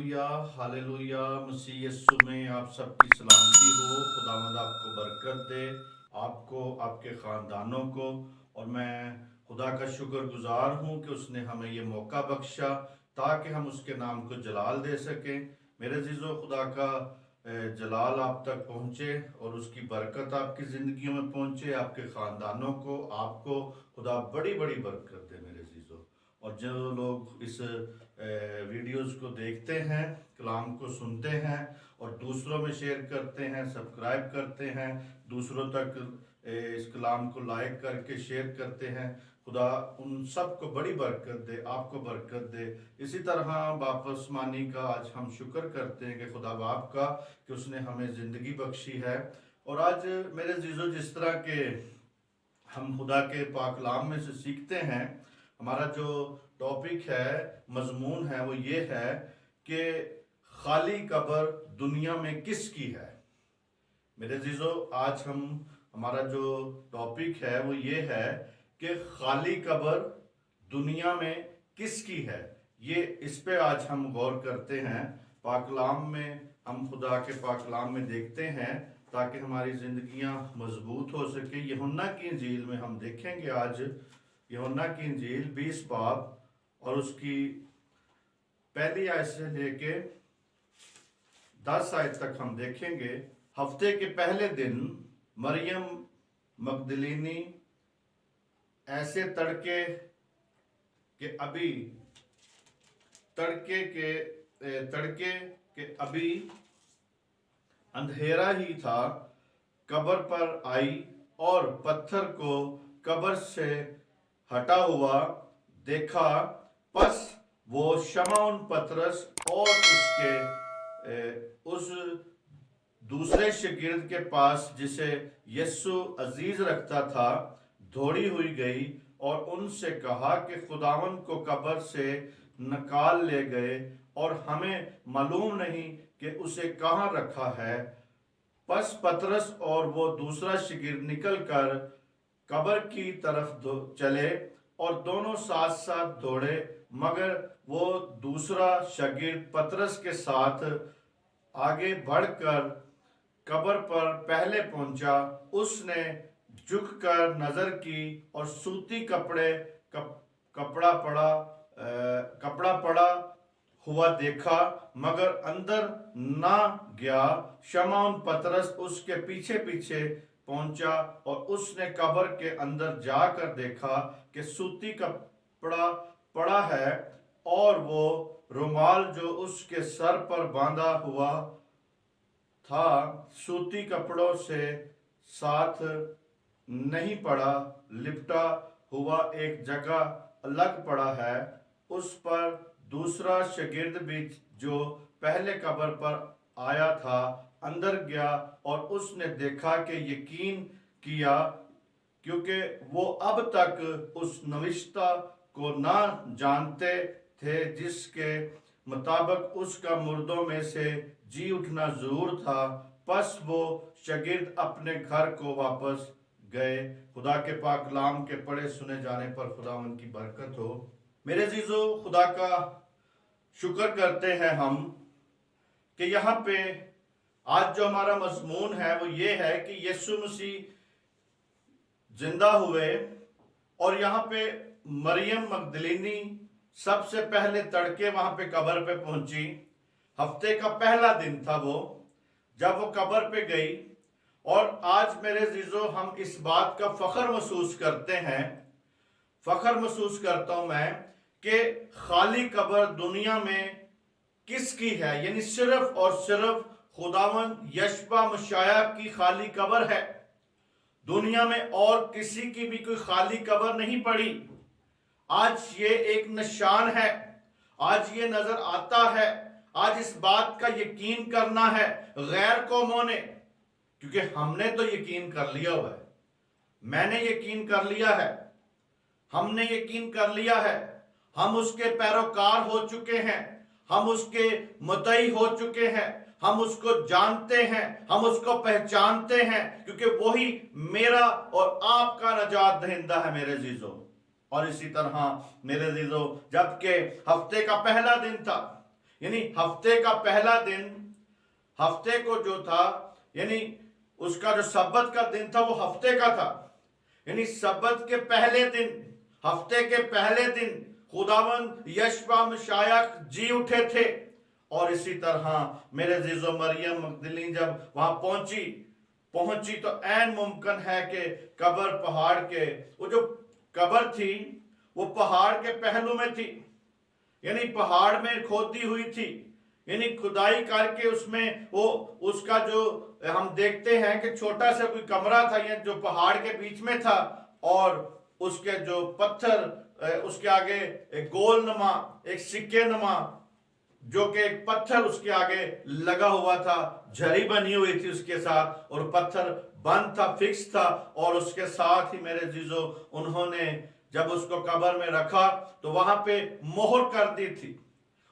Hallelujah hallelujah. मसीह यीशु में आप सबकी सलामती हो। खुदावंद आपको बरकत दे, आपको, आपके ख़ानदानों को। और मैं खुदा का शुक्रगुजार हूँ कि उसने हमें ये मौका बख्शा ताकि हम उसके नाम को जलाल दे सकें। मेरे अज़ीज़ों, खुदा का जलाल आप तक पहुँचे और उसकी बरकत आपकी ज़िंदगियों में पहुँचे, आपके ख़ानदानों को, आपको खुदा बड़ी बड़ी बरकत दे मेरे अज़ीज़ों। और जो लोग इस वीडियोस को देखते हैं, कलाम को सुनते हैं और दूसरों में शेयर करते हैं, सब्सक्राइब करते हैं, दूसरों तक इस कलाम को लाइक करके शेयर करते हैं, खुदा उन सब को बड़ी बरकत दे, आपको बरकत दे। इसी तरह वापस मानी का आज हम शुक्र करते हैं कि खुदा बाप का कि उसने हमें ज़िंदगी बख्शी है। और आज मेरे अज़ीज़ों, जिस तरह के हम खुदा के पाकलाम में से सीखते हैं, हमारा जो टॉपिक है, मजमून है, वो ये है कि खाली कब्र दुनिया में किसकी है। मेरे अज़ीज़ों, आज हमारा जो टॉपिक है वो ये है कि खाली कब्र दुनिया में किसकी है। ये इस पे आज हम गौर करते हैं। पाकलाम में हम खुदा के पाकलाम में देखते हैं ताकि हमारी ज़िंदगियां मजबूत हो सके। यूहन्ना की इंजील में हम देखेंगे आज, यूहन्ना की इंजील 20 बाब और उसकी पहली आयत से लेके 10 आयत तक हम देखेंगे। हफ्ते के पहले दिन मरियम मगदलीनी ऐसे तड़के के अभी अंधेरा ही था, कब्र पर आई और पत्थर को कब्र से हटा हुआ देखा। बस वो शमौन पतरस और उस दूसरे शागिर्द के पास जिसे यीशु अजीज रखता था दौड़ी हुई गई और उनसे कहा कि खुदावंद को कब्र से निकाल ले गए और हमें मालूम नहीं कि उसे कहाँ रखा है। बस पतरस और वो दूसरा शागिर्द निकलकर कब्र की तरफ चले और दोनों साथ साथ दौड़े, मगर वो दूसरा शागिर्द पतरस के साथ आगे बढ़कर कब्र पर पहले पहुंचा। उसने झुककर नजर की और सूती कपड़ा पड़ा हुआ देखा, मगर अंदर ना गया। शमौन पतरस उसके पीछे पीछे पहुंचा और उसने कब्र के अंदर जाकर देखा कि सूती कपड़ा पड़ा है और वो रुमाल जो उसके सर पर बांधा हुआ था सूती कपड़ों से साथ नहीं पड़ा, लिपटा हुआ एक जगह अलग पड़ा है। उस पर दूसरा शागिर्द भी जो पहले कब्र पर आया था अंदर गया और उसने देखा कि यकीन किया, क्योंकि वो अब तक उस नविश्ता को ना जानते थे जिसके मुताबिक उसका मुर्दों में से जी उठना जरूर था। बस वो शागिर्द अपने घर को वापस गए। खुदा के पाक कलाम के पढ़े सुने जाने पर खुदावन की बरकत हो। मेरे अजीजों, खुदा का शुक्र करते हैं हम कि यहाँ पे आज जो हमारा मजमून है वो ये है कि यीशु मसीह जिंदा हुए और यहाँ पे मरियम मगदलीनी सबसे पहले तड़के वहां पे कब्र पे पहुंची। हफ्ते का पहला दिन था वो जब वो कब्र पे गई। और आज मेरे अजीजों, हम इस बात का फख्र महसूस करते हैं, फख्र महसूस करता हूं मैं कि खाली कब्र दुनिया में किसकी है। यानी सिर्फ और सिर्फ खुदावंद यशबा मशाया की खाली कब्र है। दुनिया में और किसी की भी कोई खाली कब्र नहीं पड़ी। आज ये एक निशान है, आज ये नजर आता है, आज इस बात का यकीन करना है गैर कौमों ने, क्योंकि हमने तो यकीन कर लिया हुआ है, मैंने यकीन कर लिया है, हमने यकीन कर लिया है, हम उसके पैरोकार हो चुके हैं, हम उसके मुतई हो चुके हैं, हम उसको जानते हैं, हम उसको पहचानते हैं, क्योंकि वही मेरा और आपका नजात दहिंदा है मेरे अजीजों। और इसी तरह मेरे अजीजों, जबकि हफ्ते का पहला दिन था, यानी हफ्ते का पहला दिन, हफ्ते को जो था, यानी उसका जो सब्बत का दिन था वो हफ्ते का था, यानी सब्बत के पहले दिन, हफ्ते के पहले दिन खुदावंद यशवा मशायख जी उठे थे। और इसी तरह मेरे जीजो मरियम मगदलीन जब वहां पहुंची तो ऐन मुमकिन है कि कब्र पहाड़ के, वो जो कब्र थी वो पहाड़ के पहलू में थी, यानी पहाड़ में खोदी हुई थी, यानी खुदाई करके उसमें वो उसका जो हम देखते हैं कि छोटा सा कोई कमरा था या जो पहाड़ के बीच में था, और उसके जो पत्थर उसके आगे एक गोल नुमा, एक सिक्के नुमा, जो कि एक पत्थर उसके आगे लगा हुआ था, झरी बनी हुई थी उसके साथ, और पत्थर बंद था, फिक्स था। और उसके साथ ही मेरे जीजो उन्होंने जब उसको कब्र में रखा तो वहां पे मोहर कर दी थी,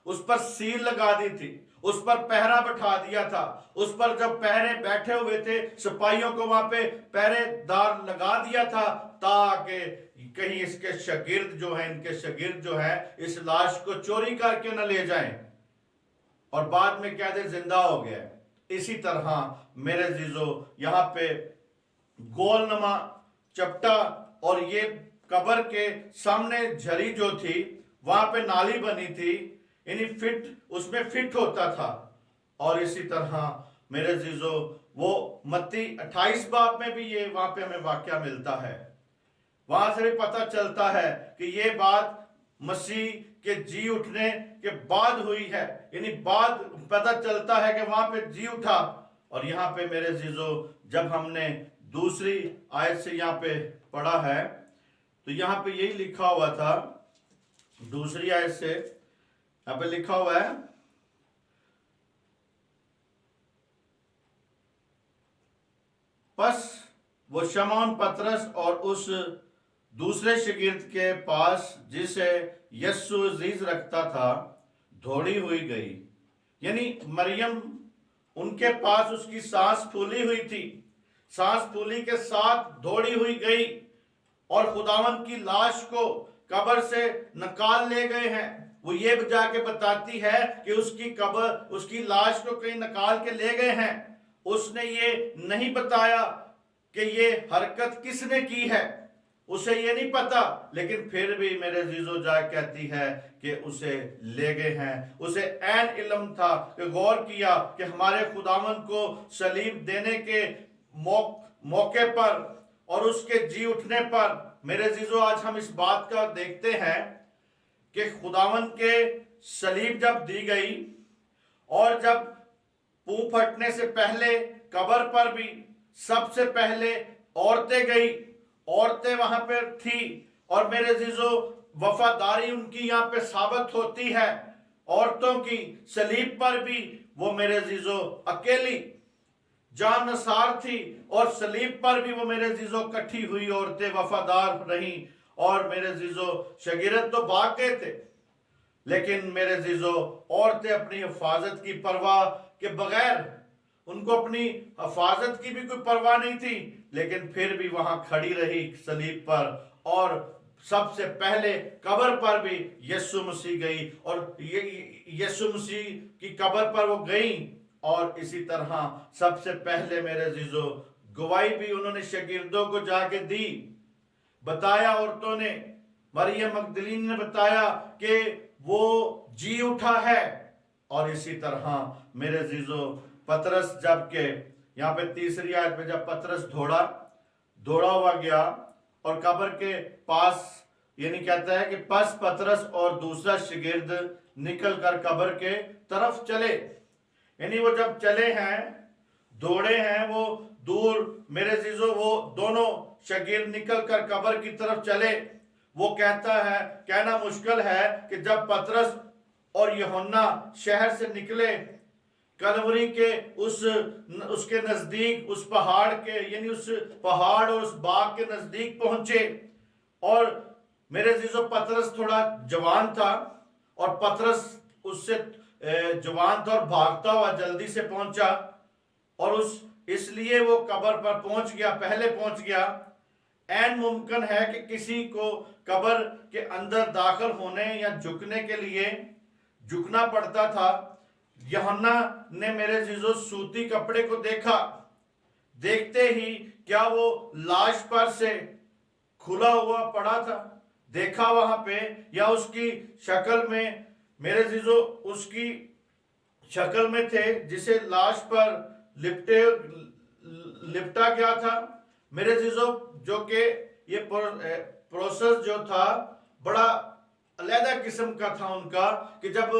उस पर सील लगा दी थी, उस पर पहरा बैठा दिया था। उस पर जब पहरे बैठे हुए थे, सिपाहियों को वहां पे पहरेदार लगा दिया था, ताकि कहीं इसके शागिर्द जो है, इनके शागिर्द जो है, इस लाश को चोरी करके न ले जाएं और बाद में कह दे जिंदा हो गया। इसी तरह मेरे जीजो यहाँ पे गोलनुमा चपटा, और ये कब्र के सामने झरी जो थी वहां पे नाली बनी थी, यानी फिट, उसमें फिट होता था। और इसी तरह मेरे जीजो वो मत्ती 28 बाब में भी ये वहां पे हमें वाक्य मिलता है। वहां से भी पता चलता है कि ये बात मसीह के जी उठने के बाद हुई है, यानी बाद पता चलता है कि वहां पे जी उठा। और यहाँ पे मेरे जीजो जब हमने दूसरी आयत से यहाँ पे पढ़ा है तो यहाँ पे यही लिखा हुआ था, दूसरी आयत से यहाँ पे लिखा हुआ है, बस वो शमौन पतरस और उस दूसरे शागिर्द के पास जिसे यस्सु अजीज रखता था दौड़ी हुई गई, यानी मरियम उनके पास उसकी सांस फूली हुई थी, सांस फूली के साथ दौड़ी हुई गई और खुदावंद की लाश को कब्र से निकाल ले गए हैं। वो ये जाके बताती है कि उसकी कब्र, उसकी लाश को कहीं निकाल के ले गए हैं। उसने ये नहीं बताया कि ये हरकत किसने की है, उसे ये नहीं पता, लेकिन फिर भी मेरे जीजो जा कहती है कि उसे ले गए हैं। उसे ऐन इल्म था कि गौर किया कि हमारे खुदावंद को सलीब देने के मौके पर और उसके जी उठने पर, मेरे जीजो आज हम इस बात का देखते हैं कि खुदावंद के सलीब जब दी गई और जब पूं फटने से पहले कब्र पर भी सबसे पहले औरतें गई, औरतें वहां पर थी, और मेरे जीजो वफादारी उनकी यहाँ पे साबित होती है। औरतों की सलीब पर भी वो मेरे जीजो अकेली जान नसार थी, और सलीब पर भी वो मेरे जीजो कट्ठी हुई औरतें वफादार रहीं। और मेरे जीजो शागिर्द तो भाग गए थे, लेकिन मेरे जीजो औरतें अपनी हिफाजत की परवाह के बगैर, उनको अपनी हिफाजत की भी कोई परवाह नहीं थी, लेकिन फिर भी वहां खड़ी रही सलीब पर। और सबसे पहले कब्र पर भी यीशु मसीह गई, और यीशु मसीह की कब्र पर वो गई। और इसी तरह सबसे पहले मेरे जीजो गवाही भी उन्होंने शागिर्दों को जाके दी, बताया, औरतों ने, मरियम मगदलीन ने बताया कि वो जी उठा है। और इसी तरह मेरे जीजो पतरस, जबकि यहाँ पे तीसरी आयत में जब पतरस दौड़ा हुआ गया और कब्र के पास, यानी कहता है कि बस पतरस और दूसरा शागिर्द निकल कर कब्र के तरफ चले, यानी वो जब चले हैं, दौड़े हैं वो दूर, मेरे जीजो वो दोनों शागिर्द निकल कर कब्र की तरफ चले। वो कहता है, कहना मुश्किल है कि जब पतरस और यूहन्ना शहर से निकले, कलवरी के उसके नजदीक, उस पहाड़ के, यानी उस पहाड़ और उस बाग के नजदीक पहुंचे, और मेरे जीजो पतरस थोड़ा जवान था, और पतरस उससे जवान था और भागता हुआ जल्दी से पहुंचा, और इसलिए वो कब्र पर पहुंच गया, पहले पहुंच गया। ऐन मुमकिन है कि किसी को कब्र के अंदर दाखिल होने या झुकने के लिए झुकना पड़ता था। यूहन्ना ने मेरे अजीजों सूती कपड़े को देखा, देखते ही क्या वो लाश पर से खुला हुआ पड़ा था, देखा वहां पे, या उसकी शक्ल में, मेरे अजीजों उसकी शक्ल में थे जिसे लाश पर लिपटा गया था। मेरे अजीजों जो कि ये प्रोसेस जो था बड़ा अलग किस्म का था उनका, कि जब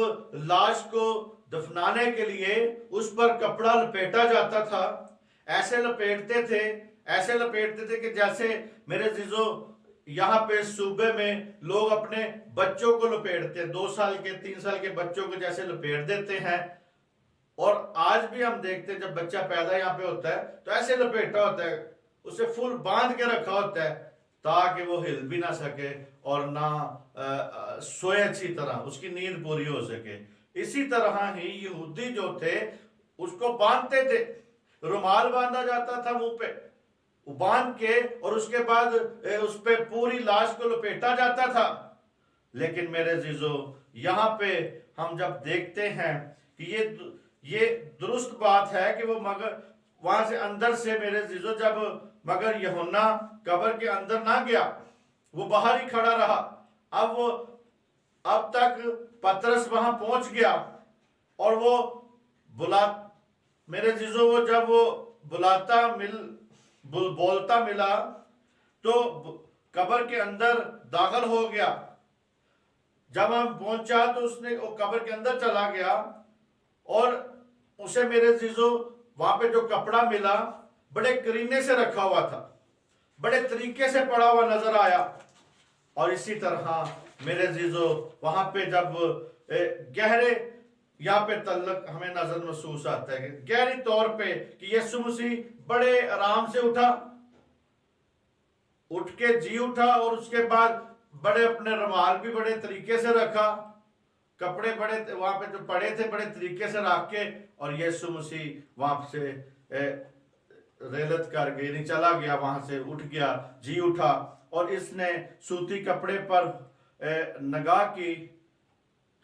लाश को दफनाने के लिए उस पर कपड़ा लपेटा जाता था, ऐसे लपेटते थे कि जैसे मेरे अजीजों यहाँ पे सूबे में लोग अपने बच्चों को लपेटते हैं, 2 साल के 3 साल के बच्चों को जैसे लपेट देते हैं। और आज भी हम देखते हैं जब बच्चा पैदा यहाँ पे होता है तो ऐसे लपेटा होता है, उसे फुल बांध के रखा होता है ताकि वो हिल भी ना सके और ना सोए अच्छी तरह, उसकी नींद पूरी हो सके। इसी तरह ही यहूदी जो थे उसको बांधते थे, रुमाल बांधा जाता था मुंह पे बांध के, और उसके बाद उस पे पूरी लाश को लपेटा जाता था। लेकिन मेरे अजीजों यहाँ पे हम जब देखते हैं कि ये दुरुस्त बात है कि वो मगर वहां से अंदर से, मेरे अजीजों जब मगर यूहन्ना कब्र के अंदर ना गया, वो बाहर ही खड़ा रहा। अब तक पतरस वहां पहुंच गया और वो मेरे अजीजों वो जब वो बोलता मिला तो कब्र के अंदर दाखिल हो गया। जब हम पहुंचा तो उसने वो कब्र के अंदर चला गया और उसे मेरे अजीजों वहां पे जो कपड़ा मिला बड़े करीने से रखा हुआ था, बड़े तरीके से पड़ा हुआ नजर आया। और इसी तरह मेरे अजीजों वहां पे जब गहरे यहाँ पे तल्लक हमें नजर महसूस आता है कि गहरी तौर पे कि यीशु मसीह बड़े आराम से उठ के जी उठा, और उसके बाद बड़े अपने रुमाल भी बड़े तरीके से रखा, कपड़े बड़े वहां पे जो पड़े थे बड़े तरीके से रख के, और यीशु मसीह वहां से रेलत कर गई, नहीं चला गया, वहां से उठ गया, जी उठा। और इसने सूती कपड़े पर नगाह की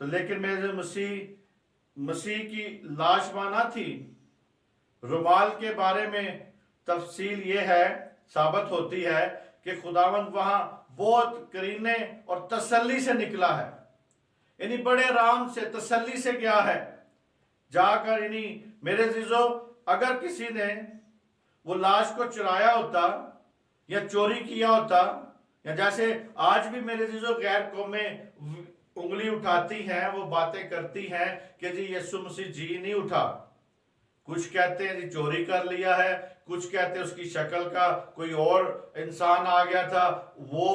तो, लेकिन मेरे मसीह की लाश माना थी। रुमाल के बारे में तफसील ये है, साबित होती है कि खुदावंद वहां बहुत करीने और तसल्ली से निकला है, यानी बड़े आराम से तसल्ली से गया है जाकर। यानी मेरे अजीजों अगर किसी ने वो लाश को चुराया होता या चोरी किया होता, या जैसे आज भी मेरे अजीजों गैर कौमें उंगली उठाती हैं, वो बातें करती हैं कि जी यीशु मसीह जी नहीं उठा, कुछ कहते हैं जी चोरी कर लिया है, कुछ कहते हैं उसकी शक्ल का कोई और इंसान आ गया था, वो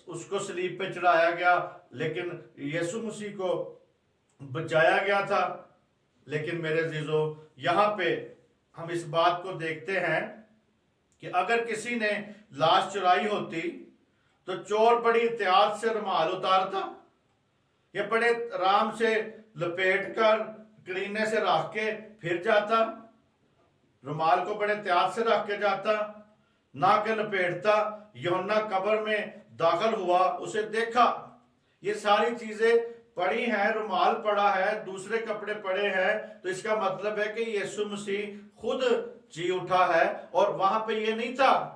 उसको सलीब पे चढ़ाया गया, लेकिन यीशु मसीह को बचाया गया था। लेकिन मेरे अजीजों यहाँ पे हम इस बात को देखते हैं कि अगर किसी ने लाश चुराई होती तो चोर बड़ी एहतियात से रुमाल उतारता या बड़े आराम से लपेट कर करीने से रख के फिर जाता, रुमाल को बड़े एहतियात से रख के जाता, ना के लपेटता। यूहन्ना कब्र में दाखिल हुआ, उसे देखा, ये सारी चीजें पड़ी हैं, रुमाल पड़ा है, दूसरे कपड़े पड़े हैं, तो इसका मतलब है कि यीशु मसीह खुद जी उठा है। और वहां पे ये नहीं था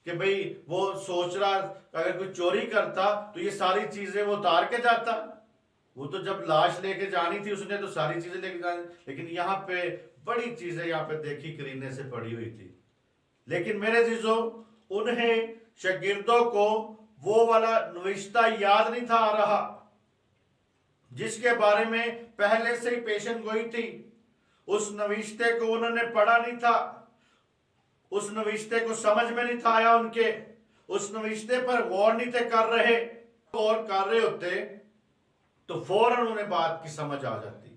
कि भाई वो सोच रहा अगर कोई चोरी करता तो ये सारी चीजें वो उतार के जाता, वो तो जब लाश लेके जानी थी उसने तो सारी चीजें लेके जानी, लेकिन यहाँ पे बड़ी चीजें यहाँ पे देखी करीने से पड़ी हुई थी। लेकिन मेरे अजीजों उन्हें शागिर्दों को वो वाला नविश्ता याद नहीं था आ रहा जिसके बारे में पहले से ही पेशन गोई थी। उस नविश्ते को उन्होंने पढ़ा नहीं था, उस नविश्ते को समझ में नहीं था आया उनके, उस नविश्ते पर गौर नहीं थे कर रहे। गौर कर रहे होते तो फौरन उन्हें बात की समझ आ जाती,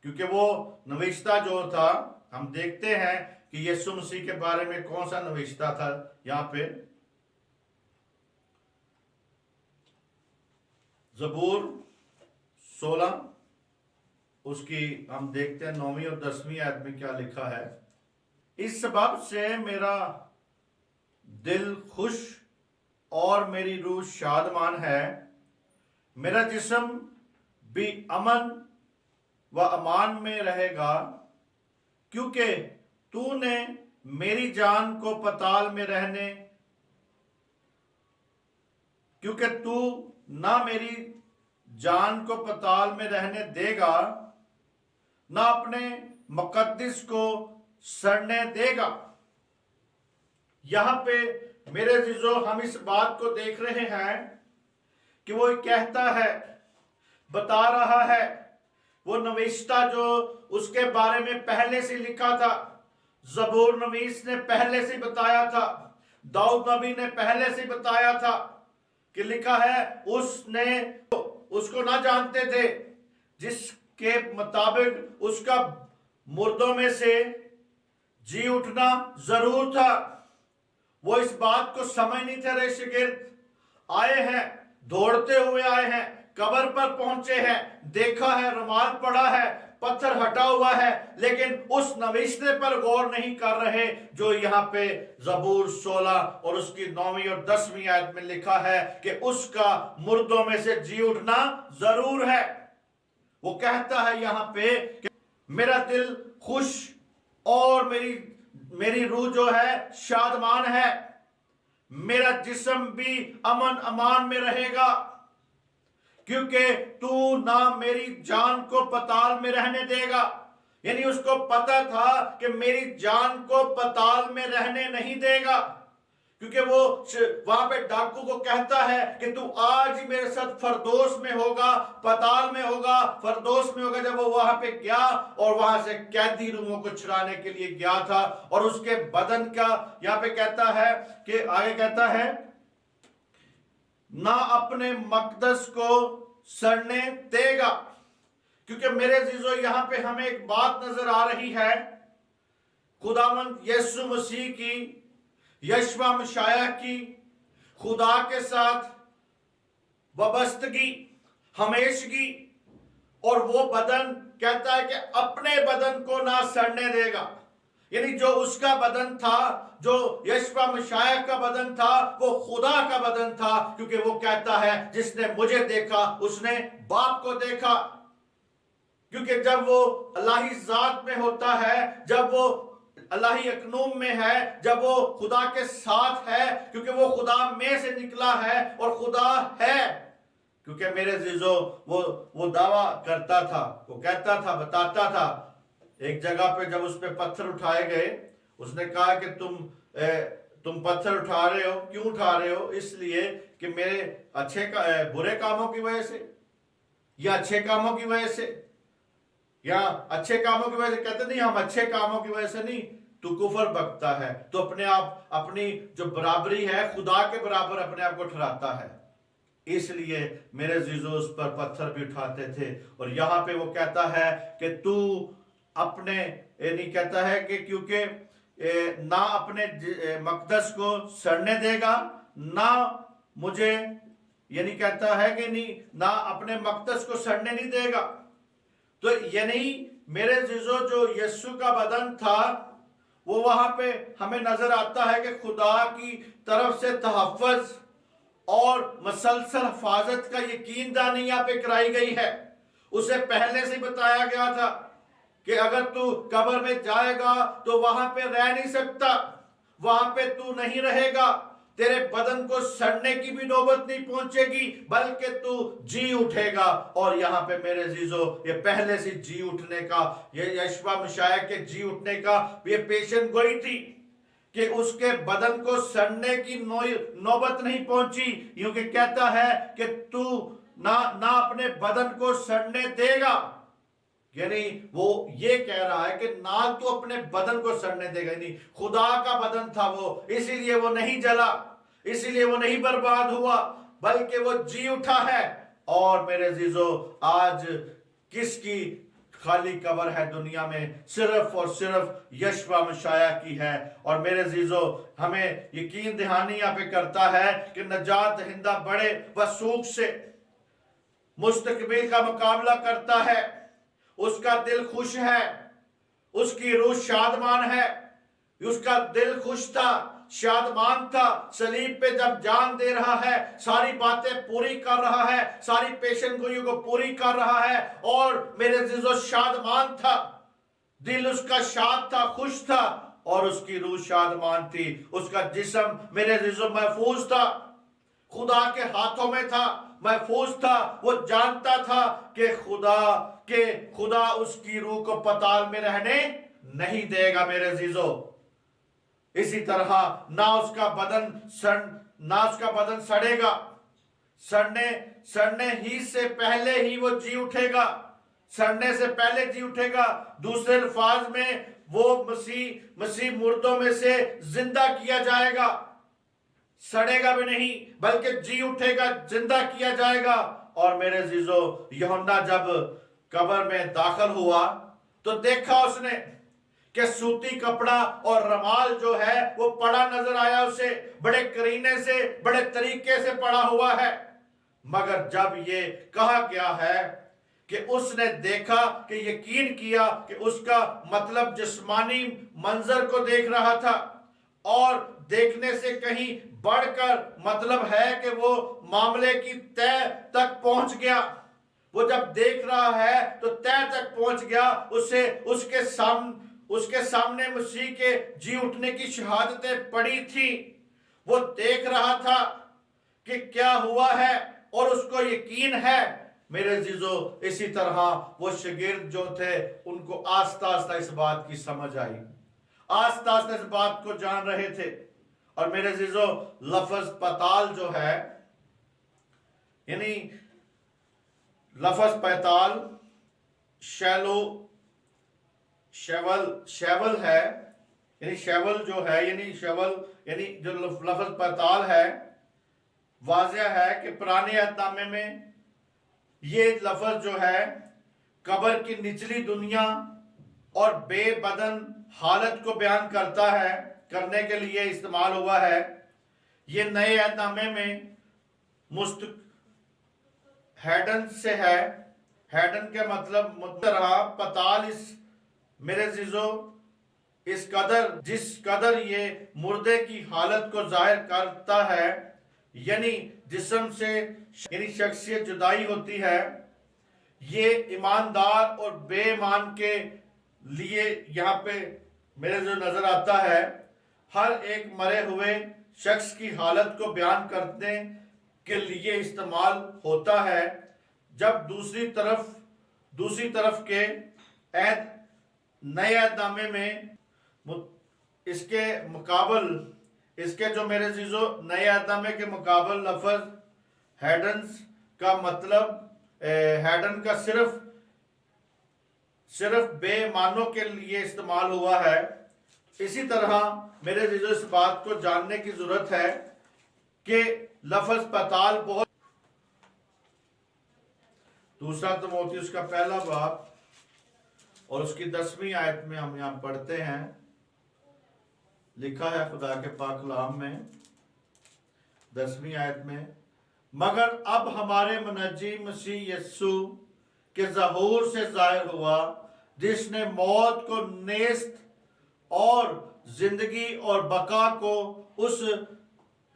क्योंकि वो नविश्ता जो था, हम देखते हैं कि यीशु मसीह के बारे में कौन सा नविश्ता था। यहां पे ज़बूर 16 उसकी हम देखते हैं 9वीं और 10वीं आयत में क्या लिखा है। इस सबब से मेरा दिल खुश और मेरी रूह शादमान है, मेरा जिस्म भी अमन व अमान में रहेगा, क्योंकि तूने मेरी जान को पताल में रहने क्योंकि तू ना मेरी जान को पताल में रहने देगा, ना अपने मुकद्दस को सड़ने देगा। यहां पे मेरे अजीजों हम इस बात को देख रहे हैं कि वो कहता है, बता रहा है, वो नविश्ता जो उसके बारे में पहले से लिखा था, जबूर नवीस ने पहले से बताया था, दाऊद नबी ने पहले से बताया था कि लिखा है उसने उसको ना जानते थे जिसके मुताबिक उसका मुर्दों में से जी उठना जरूर था। वो इस बात को समझ नहीं थे। रे शागिर्द आए हैं, दौड़ते हुए आए हैं, कब्र पर पहुंचे हैं, देखा है, रुमाल पड़ा है, पत्थर हटा हुआ है, लेकिन उस नविश्ते पर गौर नहीं कर रहे जो यहाँ पे जबूर 16 और उसकी 9वीं और 10वीं आयत में लिखा है कि उसका मुर्दों में से जी उठना जरूर है। वो कहता है यहाँ पे कि मेरा दिल खुश और मेरी रूह जो है शादमान है, मेरा जिस्म भी अमन अमान में रहेगा, क्योंकि तू ना मेरी जान को पताल में रहने देगा। यानी उसको पता था कि मेरी जान को पताल में रहने नहीं देगा, क्योंकि वो वहां पे डाकू को कहता है कि तू आज ही मेरे साथ फरदोस में होगा, पताल में होगा, फरदोस में होगा। जब वो वहां पे गया और वहां से कैदी रूहों को छुड़ाने के लिए गया था, और उसके बदन का यहां पे कहता है कि आगे कहता है ना अपने मकदस को सड़ने देगा। क्योंकि मेरे अजीजों यहां पे हमें एक बात नजर आ रही है, खुदावंद यीशु मसीह की, यशवा मशाया की खुदा के साथ वाबस्तगी, हमेशगी, और वो बदन कहता है कि अपने बदन को ना सड़ने देगा। यानी जो उसका बदन था, जो यशवा मशाया का बदन था, वो खुदा का बदन था, क्योंकि वो कहता है जिसने मुझे देखा उसने बाप को देखा। क्योंकि जब वो अल्लाही जात में होता है, जब वो अल्लाही अकनूम में है, जब वो खुदा के साथ है, क्योंकि वो खुदा में से निकला है और खुदा है। क्योंकि मेरे अजीजों वो दावा करता था, वो कहता था, बताता था। एक जगह पे जब उस पे पत्थर उठाए गए, उसने कहा कि तुम पत्थर उठा रहे हो, क्यों उठा रहे हो? इसलिए कि मेरे बुरे कामों की वजह से, या अच्छे कामों की वजह से, या अच्छे कामों की वजह से। कहते नहीं, हम अच्छे कामों की वजह से नहीं, तू कुफर बकता है, तो अपने आप अपनी जो बराबरी है खुदा के बराबर अपने आप को ठहराता है। इसलिए मेरे अजीजों उस पर पत्थर भी उठाते थे। और यहां पे वो कहता है कि तू अपने नहीं, कहता है कि क्योंकि ना अपने मकदस को सड़ने देगा, ना मुझे, यानी कहता है कि नहीं, ना अपने मकदस को सड़ने नहीं देगा। तो यानी मेरे अजीजों जो यीशु का बदन था, वो वहां पे हमें नजर आता है कि खुदा की तरफ से तहफ़्फ़ुज़ और मसलसल हिफाजत का यकीन दहानी यहाँ पे कराई गई है। उसे पहले से बताया गया था कि अगर तू कब्र में जाएगा तो वहां पे रह नहीं सकता, वहां पे तू नहीं रहेगा, तेरे बदन को सड़ने की भी नौबत नहीं पहुंचेगी, बल्कि तू जी उठेगा। और यहाँ पे मेरे अजीजों ये पहले से जी उठने का, ये यशवा मशाया के जी उठने का ये पेशन गोई थी कि उसके बदन को सड़ने की नौबत नहीं पहुंची। क्योंकि कहता है कि तू ना अपने बदन को सड़ने देगा, यानी वो ये कह रहा है कि ना तो अपने बदन को सड़ने देगा। यानी खुदा का बदन था वो, इसीलिए वो नहीं जला, इसीलिए वो नहीं बर्बाद हुआ, बल्कि वो जी उठा है। और मेरे अजीजों आज किसकी खाली कब्र है दुनिया में? सिर्फ और सिर्फ यशवा मशाया की है। और मेरे अजीजों हमें यकीन दहानी यहाँ पे करता है कि नजात दहिंदा बड़े वसूख से मुस्तकबिल का मुकाबला करता है, उसका दिल खुश है, उसकी रूह शादमान है। उसका दिल खुश था शादमान था, सलीब पे जब जान दे रहा है, सारी बातें पूरी कर रहा है, सारी पेशन गोइयों को पूरी कर रहा है, और मेरे अजीजों शादमान था, दिल उसका शाद था, खुश था, और उसकी रूह शादमान थी, उसका जिस्म मेरे अजीजों महफूज था, खुदा के हाथों में था, महफूज था। वो जानता था कि खुदा उसकी रूह को पताल में रहने नहीं देगा मेरे अजीजों। इसी तरह ना उसका बदन सड़ेगा, सड़ने ही से पहले ही वो जी उठेगा, सड़ने से पहले जी उठेगा। दूसरे अल्फाज में वो मसीह मुर्दों में से जिंदा किया जाएगा, सड़ेगा भी नहीं बल्कि जी उठेगा, जिंदा किया जाएगा। और मेरे अजीजों, यूहन्ना जब कब्र में दाखिल हुआ तो देखा उसने कि सूती कपड़ा और रमाल जो है वो पड़ा नजर आया, उसे बड़े करीने से, बड़े तरीके से पड़ा हुआ है। मगर जब ये कहा गया है कि उसने देखा, कि यकीन किया कि उसका मतलब जिस्मानी मंजर को देख रहा था, और देखने से कहीं बढ़कर मतलब है कि वो मामले की तह तक पहुंच गया। वो जब देख रहा है तो तह तक पहुंच गया। उसके सामने मसीह के जी उठने की शहादतें पड़ी थी। वो देख रहा था कि क्या हुआ है, और उसको यकीन है मेरे अजीजों। इसी तरह वो शागिर्द जो थे, उनको आस्ता आस्ता इस बात की समझ आई, आस्ता आस्ता इस बात को जान रहे थे। और मेरे अजीजों, लफ्ज पताल जो है, यानी लफ्ज पताल शेवल है, यानी शेवल जो है, यानी जो लफ्ज पताल है, वाज़ेह है कि पुराने अहदनामे में ये लफ्ज जो है कब्र की निचली दुनिया और बेबदन हालत को बयान करने के लिए इस्तेमाल हुआ है। ये नए अहदनामे में हैडन से है। हैडन के मतलब रहा पताल। इस मेरे अजीजों, जिस कदर ये मुर्दे की हालत को जाहिर करता है, यानी जिस्म से यानी शख्सियत जुदाई होती है, ये ईमानदार और बेईमान के लिए यहाँ पे मेरे जो नजर आता है, हर एक मरे हुए शख्स की हालत को बयान करने के लिए इस्तेमाल होता है। जब दूसरी तरफ के नए अहदनामे में इसके जो मेरे चीजों नए अहदनामे के मुकाबल लफ्ज हैडन्स का मतलब हैडन का सिर्फ बेमानों के लिए इस्तेमाल हुआ है। इसी तरह मेरे चीजों इस बात को जानने की जरूरत है कि लफ्ज पताल बहुत दूसरा तीमुथियुस का पहला बाब और उसकी 10वीं आयत में हम यहाँ पढ़ते हैं। लिखा है खुदा के पाक कलाम में 10वीं आयत में, मगर अब हमारे मुनज्जी मसीह यस्सु के ज़हूर से जाहिर हुआ, जिसने मौत को नेस्त और जिंदगी और बका को उस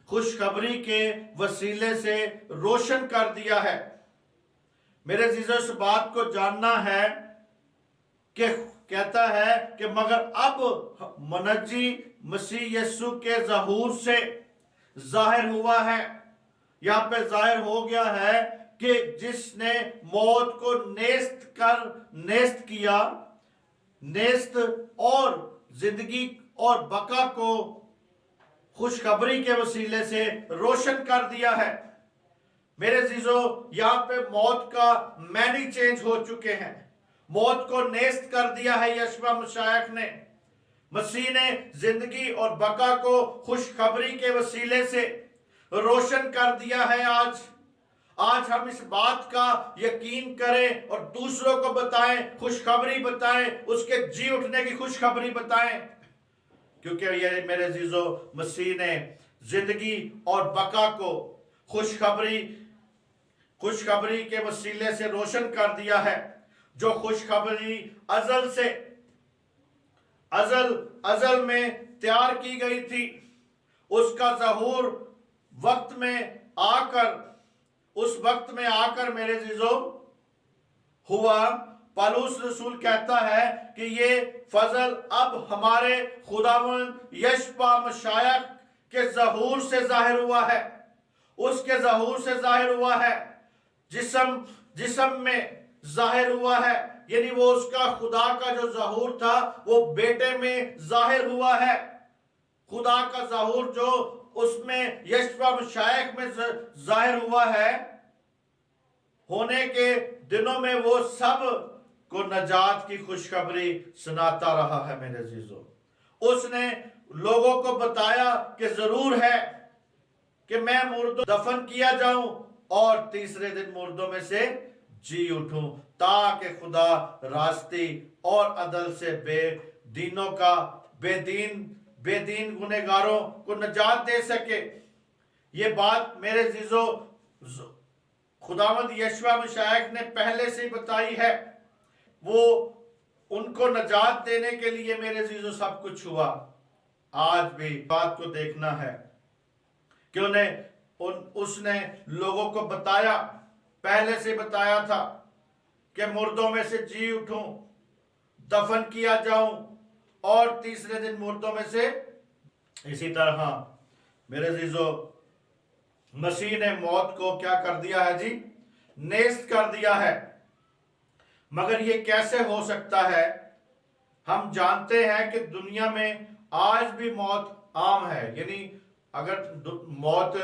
खुशखबरी के वसीले से रोशन कर दिया है। मेरे अजीजों, इस बात को जानना है कि कहता है कि मगर अब मुनज्जी मसीह यस्सु के ज़हूर से जाहिर हुआ है। यहाँ पे जाहिर हो गया है कि जिसने मौत को नेस्त और जिंदगी और बका को खुशखबरी के वसीले से रोशन कर दिया है। मेरे अजीजों, यहाँ पे मौत का मैनी चेंज हो चुके हैं। मौत को नेस्त कर दिया है यशवा मशायख ने। मसीह ने जिंदगी और बका को खुशखबरी के वसीले से रोशन कर दिया है। आज हम इस बात का यकीन करें और दूसरों को बताएं, खुशखबरी बताएं, उसके जी उठने की खुशखबरी बताएं, क्योंकि ये मेरे अजीजों, मसीह ने जिंदगी और बका को खुशखबरी के वसीले से रोशन कर दिया है। जो खुशखबरी अजल में तैयार की गई थी, اس کا ظہور اس وقت میں آ کر میرے عزیزو ہوا، پالوس رسول کہتا ہے کہ یہ فضل اب ہمارے خداوند یشوع مسیح کے ظہور سے ظاہر ہوا ہے، اس کے ظہور سے ظاہر ہوا ہے، جسم میں ظاہر ہوا ہے، یعنی وہ اس کا خدا کا جو ظہور تھا وہ بیٹے میں ظاہر ہوا ہے۔ خدا کا ظہور جو اس میں یشوع مسیح میں ظاہر ہوا ہے، ہونے کے دنوں میں وہ سب کو نجات کی خوشخبری سناتا رہا ہے میرے عزیزو۔ اس نے لوگوں کو بتایا کہ ضرور ہے کہ میں مردوں دفن کیا جاؤں اور تیسرے دن مردوں میں سے جی اٹھوں، تاکہ خدا راستی اور عدل سے بے دین گنہگاروں کو نجات دے سکے۔ یہ بات میرے عزیزو خداوند یشوع مسیح نے پہلے سے بتائی ہے، وہ ان کو نجات دینے کے لیے میرے عزیزو سب کچھ ہوا۔ آج بھی بات کو دیکھنا ہے کہ اس نے لوگوں کو بتایا، پہلے سے بتایا تھا کہ مردوں میں سے جی اٹھوں، دفن کیا جاؤں اور تیسرے دن مردوں میں سے۔ اسی طرح میرے عزیزو مسیح نے موت کو کیا کر دیا ہے جی؟ نیست کر دیا ہے۔ مگر یہ کیسے ہو سکتا ہے؟ ہم جانتے ہیں کہ دنیا میں آج بھی موت عام ہے، یعنی اگر موت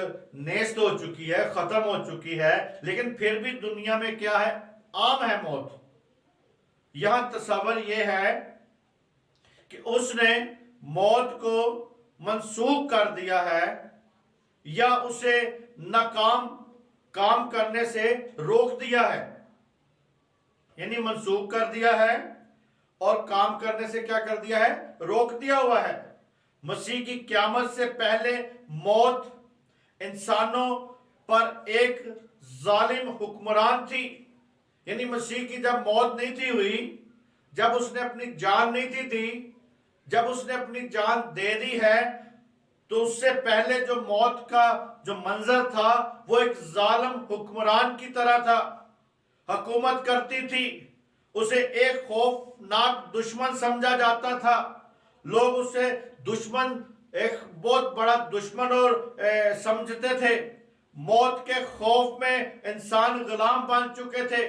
نیست ہو چکی ہے، ختم ہو چکی ہے، لیکن پھر بھی دنیا میں کیا ہے؟ عام ہے موت۔ یہاں تصور یہ ہے کہ اس نے موت کو منسوخ کر دیا ہے یا اسے ناکام کام کرنے سے روک دیا ہے، یعنی منسوخ کر دیا ہے اور کام کرنے سے کیا کر دیا ہے؟ روک دیا ہوا ہے۔ مسیح کی قیامت سے پہلے موت انسانوں پر ایک ظالم حکمران تھی، یعنی مسیح کی جب موت نہیں تھی ہوئی، جب اس نے اپنی جان نہیں تھی دی، جب اس نے اپنی جان دے دی ہے، تو اس سے پہلے جو موت کا جو منظر تھا وہ ایک ظالم حکمران کی طرح تھا، حکومت کرتی تھی، اسے ایک خوفناک دشمن سمجھا جاتا تھا، لوگ اسے دشمن، ایک بہت بڑا دشمن اور سمجھتے تھے۔ موت کے خوف میں انسان غلام بن چکے تھے۔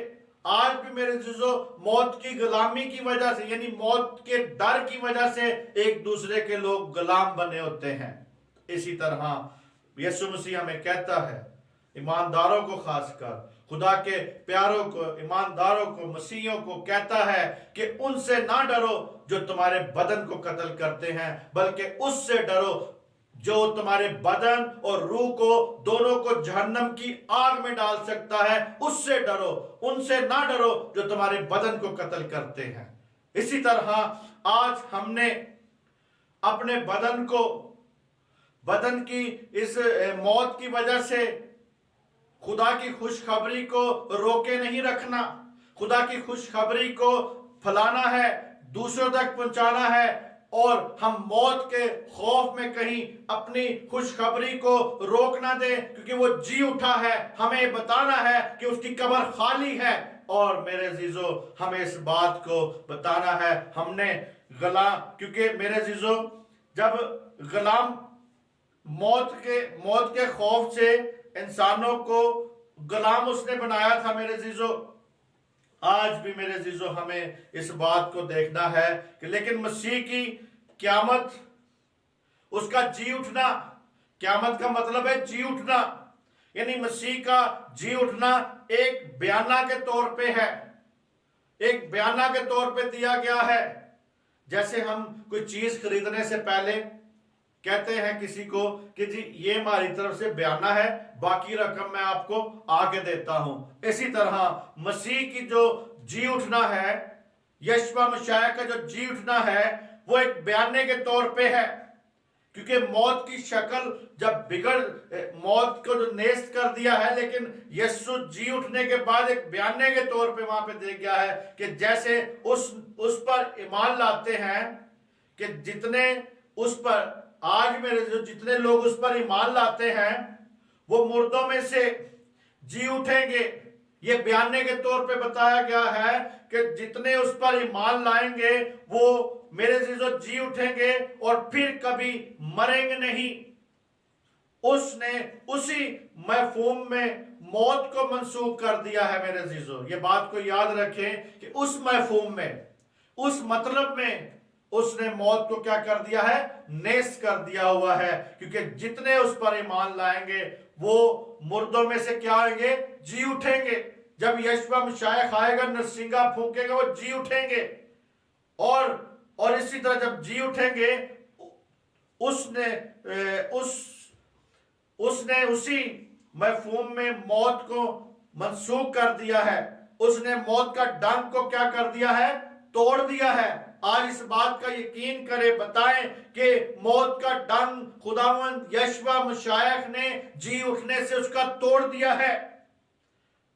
آج بھی میرے عزیزو موت کی غلامی کی وجہ سے، یعنی موت کے ڈر کی وجہ سے ایک دوسرے کے لوگ غلام بنے ہوتے ہیں۔ اسی طرح یسوع مسیح ہمیں کہتا ہے، ایمانداروں کو خاص کر، خدا کے پیاروں کو، ایمانداروں کو، مسیحیوں کو کہتا ہے کہ ان سے نہ ڈرو جو تمہارے بدن کو قتل کرتے ہیں، بلکہ اس سے ڈرو جو تمہارے بدن اور روح کو دونوں کو جہنم کی آگ میں ڈال سکتا ہے، اس سے ڈرو، ان سے نہ ڈرو جو تمہارے بدن کو قتل کرتے ہیں۔ اسی طرح آج ہم نے اپنے بدن کی اس موت کی وجہ سے خدا کی خوشخبری کو روکے نہیں رکھنا، خدا کی خوشخبری کو پھیلانا ہے، دوسروں تک پہنچانا ہے، اور ہم موت کے خوف میں کہیں اپنی خوشخبری کو روک نہ دیں، کیونکہ وہ جی اٹھا ہے، ہمیں بتانا ہے کہ اس کی قبر خالی ہے۔ اور میرے عزیزو ہمیں اس بات کو بتانا ہے، ہم نے کیونکہ میرے عزیزو جب غلام موت کے خوف سے انسانوں کو غلام اس نے بنایا تھا میرے عزیزو، آج بھی میرے عزیزو ہمیں اس بات کو دیکھنا ہے کہ لیکن مسیح کی قیامت، اس کا جی اٹھنا، قیامت کا مطلب ہے جی اٹھنا، یعنی مسیح کا جی اٹھنا ایک بیانہ کے طور پہ ہے، ایک بیانہ کے طور پہ دیا گیا ہے۔ جیسے ہم کوئی چیز خریدنے سے پہلے کہتے ہیں کسی کو کہ جی یہ ہماری طرف سے بیانہ ہے، باقی رقم میں آپ کو آگے دیتا ہوں۔ اسی طرح مسیح کی جو جی اٹھنا ہے، یشوع مسیح کا جو جی اٹھنا ہے، وہ ایک بیانے کے طور پہ ہے، کیونکہ موت کی شکل جب موت کو جو نیست کر دیا ہے، لیکن یسوع جی اٹھنے کے بعد ایک بیانے کے طور پہ وہاں پہ دے گیا ہے کہ جیسے اس پر ایمان لاتے ہیں، کہ جتنے اس پر आज मेरे जो जितने लोग उस पर ईमान लाते हैं वो मुर्दों में से जी उठेंगे। ये बयाने के तौर पे बताया गया है कि जितने उस पर ईमान लाएंगे वो मेरे अजीजों जी उठेंगे और फिर कभी मरेंगे नहीं। उसने उसी मफहूम में मौत को मंसूख कर दिया है मेरे अजीजों। ये बात को याद रखें कि उस मफहूम में, उस मतलब में उसने मौत को क्या कर दिया है, नेस कर दिया हुआ है। क्योंकि जितने उस पर ईमान लाएंगे वो मुर्दों में से क्या आएंगे, जी उठेंगे। जब यशवा मशाइख आएगा, नरसिंगा फूंकेगा, वो जी उठेंगे। और इसी तरह जब जी उठेंगे उसने उसी मफहूम में मौत को मंसूख कर दिया है। उसने मौत का डंक को क्या कर दिया है, तोड़ दिया है। आज इस बात का यकीन करें, बताएं कि मौत का डंक खुदावंद यशवा मशाइख ने जी उठने से उसका तोड़ दिया है।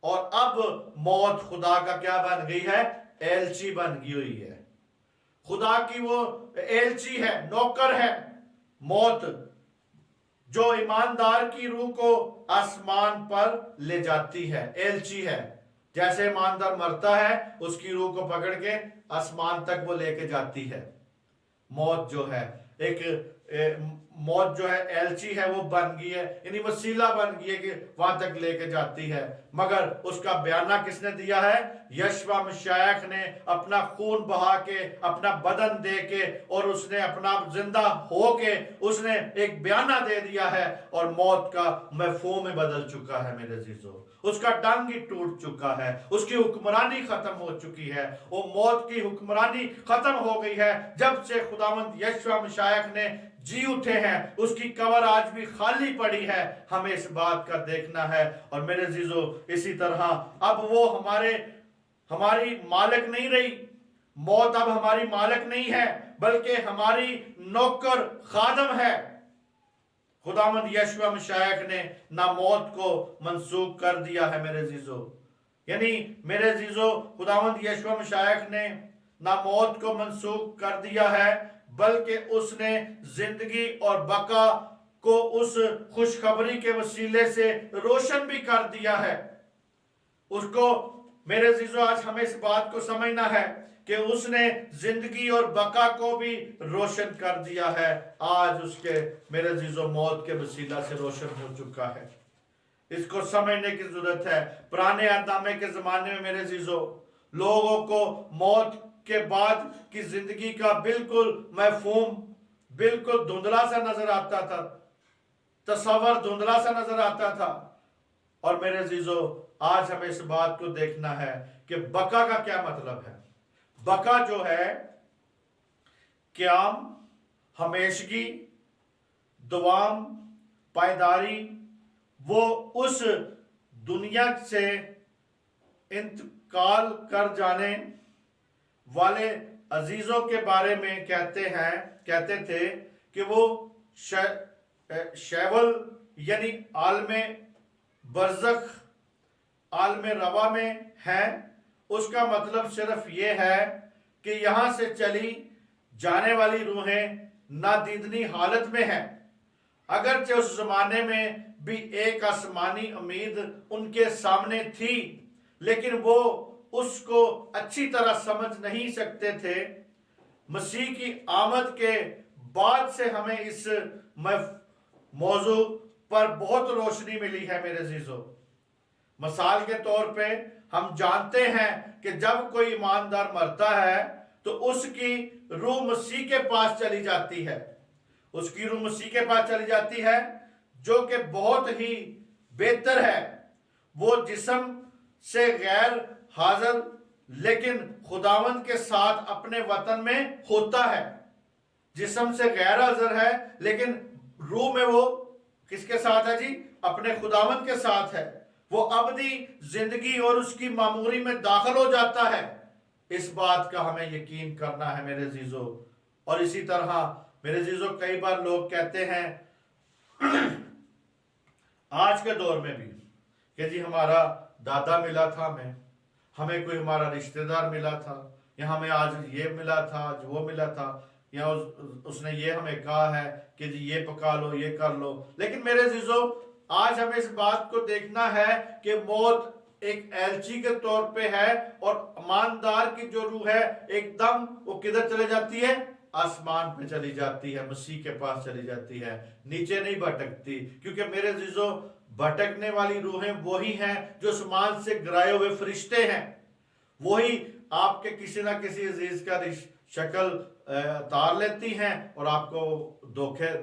और अब मौत खुदा का क्या बन गई है, एलची बन गई हुई है। खुदा की वो एलची है, नौकर है। मौत जो ईमानदार की रूह को आसमान पर ले जाती है, एलची है। जैसे ईमानदार मरता है, उसकी रूह को पकड़ के आसमान तक वो लेके जाती है। मौत जो है मौत जो है एलची है, वो बन गई है, यानी वसीला बन गई है कि वहां तक लेके जाती है। मगर उसका बयाना किसने दिया है, यशवा मशाइख ने अपना खून बहा के, अपना बदन दे के, और उसने अपना जिंदा हो के उसने एक बयाना दे दिया है। और मौत का मफहूम बदल चुका है मेरे अजीजों। उसका डंग ही टूट चुका है, उसकी हुक्मरानी खत्म हो चुकी है। वो मौत की हुक्मरानी खत्म हो गई है जब से खुदावंद यशवा मशाइख ने जी उठे हैं। उसकी कब्र आज भी खाली पड़ी है, हमें इस बात का देखना है। और मेरे अजीजों, इसी तरह अब वो हमारी मालिक नहीं रही। मौत अब हमारी मालिक नहीं है, बल्कि हमारी नौकर खादम है। खुदावंद यशवा मशाइख ने ना मौत को मंसूख कर दिया है मेरे अजीजों, यानी मेरे अजीजों, खुदावंद यशवा मशाइख ने ना मौत को मंसूख कर दिया है, बल्कि उसने जिंदगी और बका को उस खुशखबरी के वसीले से रोशन भी कर दिया है। उसको मेरे अजीजों, आज हमें इस बात को समझना है कि उसने जिंदगी और बका को भी रोशन कर दिया है। आज उसके मेरे अजीजों मौत के वसीला से रोशन हो चुका है। इसको समझने की जरूरत है। पुराने अहदनामे के जमाने में मेरे अजीजों, लोगों को मौत के बाद की जिंदगी का बिल्कुल मफहूम बिल्कुल धुंधला सा नजर आता था, तस्वर धुंधला सा नजर आता था। और मेरे अजीजों, आज हमें इस बात को देखना है कि बका का क्या मतलब है। बका जो है, क्याम, हमेशगी, दुआम, पायदारी, वो उस दुनिया से इंतकाल कर जाने वाले अजीजों के बारे में कहते थे कि वो शैवल यानी आलमे बरज़ख, आलमे रवा में हैं। उसका मतलब सिर्फ ये है कि यहां से चली जाने वाली रूहें नादीदनी हालत में हैं। अगरचे उस जमाने में भी एक आसमानी उम्मीद उनके सामने थी, लेकिन वो उसको अच्छी तरह समझ नहीं सकते थे। मसीह की आमद के बाद से हमें इस मौजू पर बहुत रोशनी मिली है मेरे अजीजों। मिसाल के तौर पे हम जानते हैं कि जब कोई ईमानदार मरता है तो उसकी रूह मसीह के पास चली जाती है। उसकी रूह मसीह के पास चली जाती है, जो कि बहुत ही बेहतर है। वो जिस्म से गैर हाजिर लेकिन खुदावंद के साथ अपने वतन में होता है। जिस्म से गैर हाजिर है, लेकिन रूह में वो किसके साथ है जी? अपने खुदावंद के साथ है। वो अबदी जिंदगी और उसकी मामूरी में दाखिल हो जाता है। इस बात का हमें यकीन करना है मेरे अजीजों। और इसी तरह मेरे अजीजों, कई बार लोग कहते हैं आज के दौर में भी कि जी हमारा दादा मिला था, हमें कोई हमारा रिश्तेदार मिला था, या हमें आज ये मिला था, आज वो मिला था। या उसने ये हमें कहा है कि जी ये पका लो, ये कर लो। लेकिन मेरे अजीजों, आज हमें इस बात को देखना है कि मौत एक एलची के तौर पे है, और ईमानदार की जो रूह है एकदम वो किधर चले जाती है? आसमान पे चली जाती है, मसीह के पास चली जाती है, नीचे नहीं भटकती। क्योंकि मेरे अजीजों, भटकने वाली रूहें वही हैं जो आसमान से गिराए हुए फरिश्ते हैं, वही आपके किसी ना किसी अजीज का शक्ल तार लेती हैं और आपको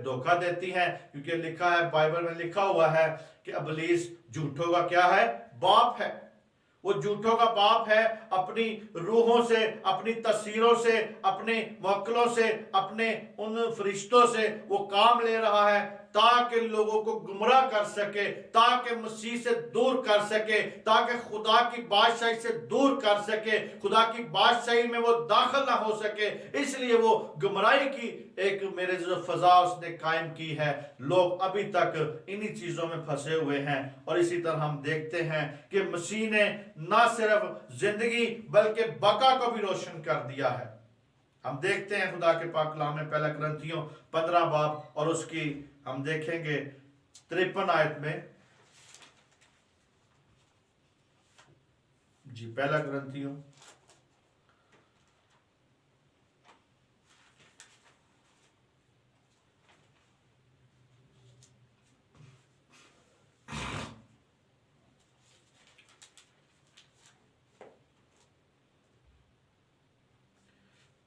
धोखा देती हैं। क्योंकि लिखा है, बाइबल में लिखा हुआ है कि इब्लीस झूठों का क्या है? बाप है। वो झूठों का बाप है। अपनी रूहों से, अपनी तस्वीरों से, अपने वक्लों से, अपने उन फरिश्तों से वो काम ले रहा है ताकि लोगों को गुमराह कर सके, ताकि मसीह से दूर कर सके, ताकि खुदा की बादशाही से दूर कर सके, खुदा की बादशाही में वो दाखिल ना हो सके। इसलिए वो गुमराही की एक मेरे जो फजा उसने कायम की है। लोग अभी तक इन्हीं चीजों में फंसे हुए हैं। और इसी तरह हम देखते हैं कि मसीह ने ना सिर्फ जिंदगी बल्कि बका को भी रोशन कर दिया है। हम देखते हैं खुदा के पाक कलाम में, पहला कुरिन्थियों 15 बाब और उसकी हम देखेंगे 53 आयत में। जी, पहला कुरिन्थियों